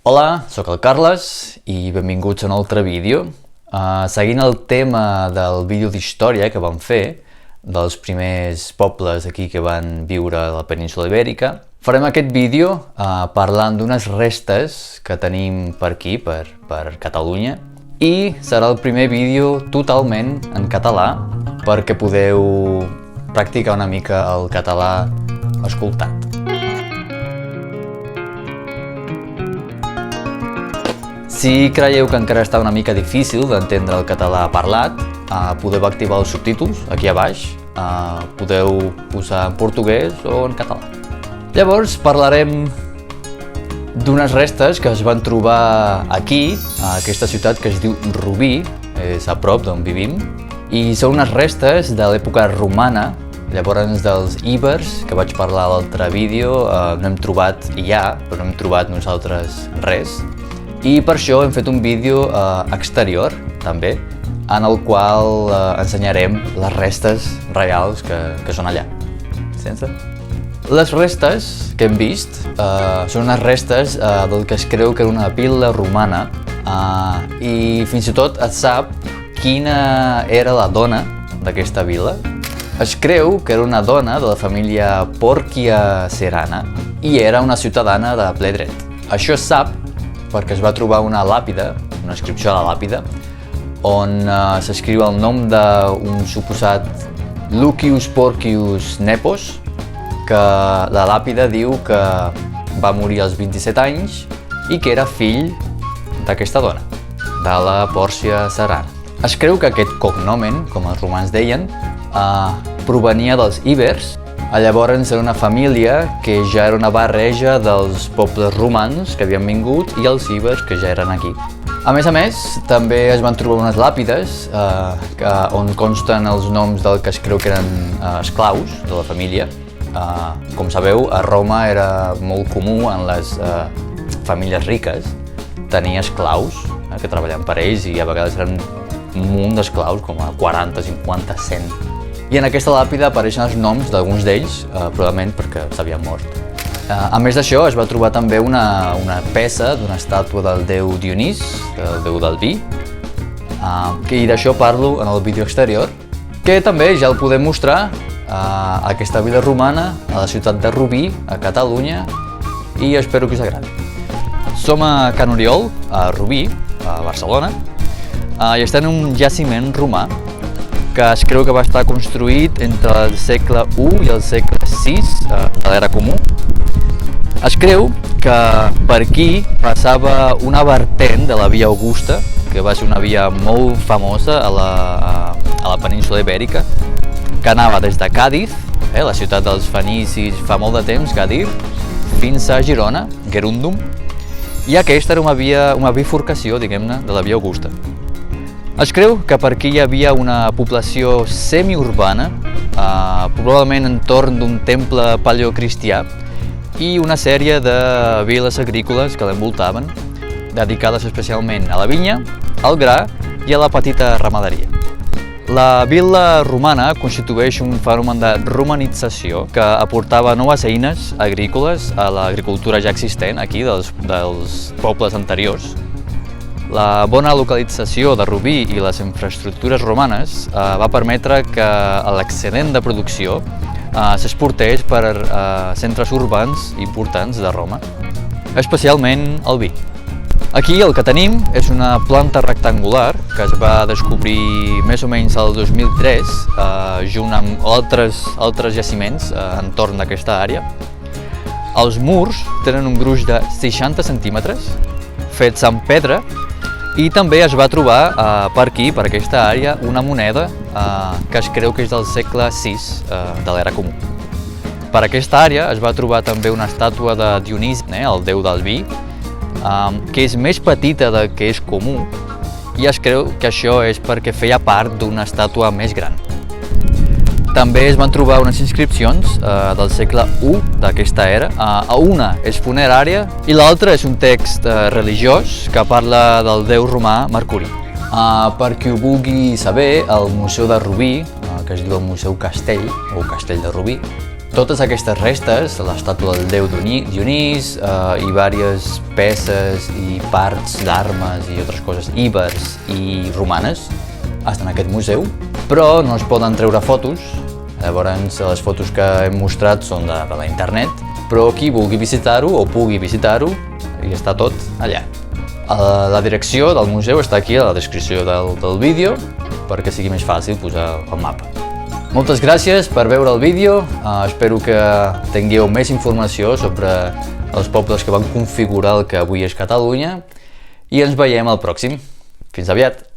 Hola, sóc el Carles i benvinguts a un altre vídeo. Seguint el tema del vídeo d'història que vam fer, dels primers pobles aquí que van viure a la península Ibèrica, farem aquest vídeo parlant d'unes restes que tenim per aquí, per Catalunya, i serà el primer vídeo totalment en català perquè podeu practicar una mica el català escoltat. Si creieu que encara està una mica difícil d'entendre el català parlat, podeu activar els subtítols aquí a baix, podeu posar en portuguès o en català. Llavors parlarem d'unes restes que es van trobar aquí, a aquesta ciutat que es diu Rubí, és a prop d'on vivim, i són unes restes de l'època romana. Llavors dels íbers, que vaig parlar a l'altre vídeo, no hem trobat ja, però no hem trobat nosaltres res. I per això hem fet un vídeo exterior, també, en el qual ensenyarem les restes reals que són allà. Les restes que hem vist són unes restes del que es creu que era una vil·la romana i fins i tot es sap quina era la dona d'aquesta vil·la. Es creu que era una dona de la família Porcia Serrana i era una ciutadana de ple dret. Això es sap perquè es va trobar una làpida, una inscripció a la làpida, on s'escriu el nom d'un suposat Lucius Porcius Nepos, que la làpida diu que va morir als 27 anys i que era fill d'aquesta dona, de la Porcia Serrana. Es creu que aquest cognomen, com els romans deien, provenia dels íbers. Llavors era una família que ja era una barreja dels pobles romans que havien vingut i els íbers que ja eren aquí. A més, també es van trobar unes làpides on consten els noms del que es creu que eren esclaus de la família. Com sabeu, a Roma era molt comú en les famílies riques tenir esclaus que treballaven per ells i a vegades eren un munt d'esclaus, com a 40, 50, 100. I en aquesta làpida apareixen els noms d'alguns d'ells, probablement perquè s'havien mort. A més d'això, es va trobar també una peça d'una estàtua del déu Dionís, el déu del vi, i d'això parlo en el vídeo exterior, que també ja el podem mostrar a aquesta vila romana, a la ciutat de Rubí, a Catalunya, i espero que us agradi. Som a Can Oriol, a Rubí, a Barcelona, i estem en un jaciment romà que es creu que va estar construït entre el segle I i el segle VI de l'era comú. Es creu que per aquí passava una vertent de la via Augusta, que va ser una via molt famosa a la península Ibèrica, que anava des de Càdiz, la ciutat dels fenicis fa molt de temps, Gadir, fins a Girona, Gerundum, i aquesta era una bifurcació, diguem-ne, de la via Augusta. Es creu que per aquí hi havia una població semiurbana, probablement entorn d'un temple paleocristià, i una sèrie de viles agrícoles que l'envoltaven, dedicades especialment a la vinya, al gra i a la petita ramaderia. La vil·la romana constitueix un fenomen de romanització que aportava noves eines agrícoles a l'agricultura ja existent aquí dels pobles anteriors. La bona localització de Rubí i les infraestructures romanes va permetre que l'excedent de producció s'exportés per centres urbans importants de Roma, especialment el vi. Aquí el que tenim és una planta rectangular que es va descobrir més o menys el 2003 junt amb altres jaciments entorn d'aquesta àrea. Els murs tenen un gruix de 60 centímetres, fets amb pedra, i també es va trobar per aquí, per aquesta àrea, una moneda que es creu que és del segle VI de l'era comú. Per aquesta àrea es va trobar també una estàtua de Dionís, el déu del vi, que és més petita del que és comú, i es creu que això és perquè feia part d'una estàtua més gran. També es van trobar unes inscripcions del segle I d'aquesta era. Una és funerària i l'altra és un text religiós que parla del déu romà Mercuri. Per qui ho vulgui saber, el Museu de Rubí, que es diu el Museu Castell, o Castell de Rubí, Totes aquestes restes, l'estàtua del déu Dionís i diverses peces i parts d'armes i altres coses íbers i romanes, estan en aquest museu, però no es poden treure fotos. Llavors, les fotos que hem mostrat són de la internet, però qui vulgui visitar-ho o pugui visitar-ho, hi està tot allà. La direcció del museu està aquí a la descripció del vídeo, perquè sigui més fàcil posar el mapa. Moltes gràcies per veure el vídeo, espero que tingueu més informació sobre els pobles que van configurar el que avui és Catalunya i ens veiem al pròxim. Fins aviat!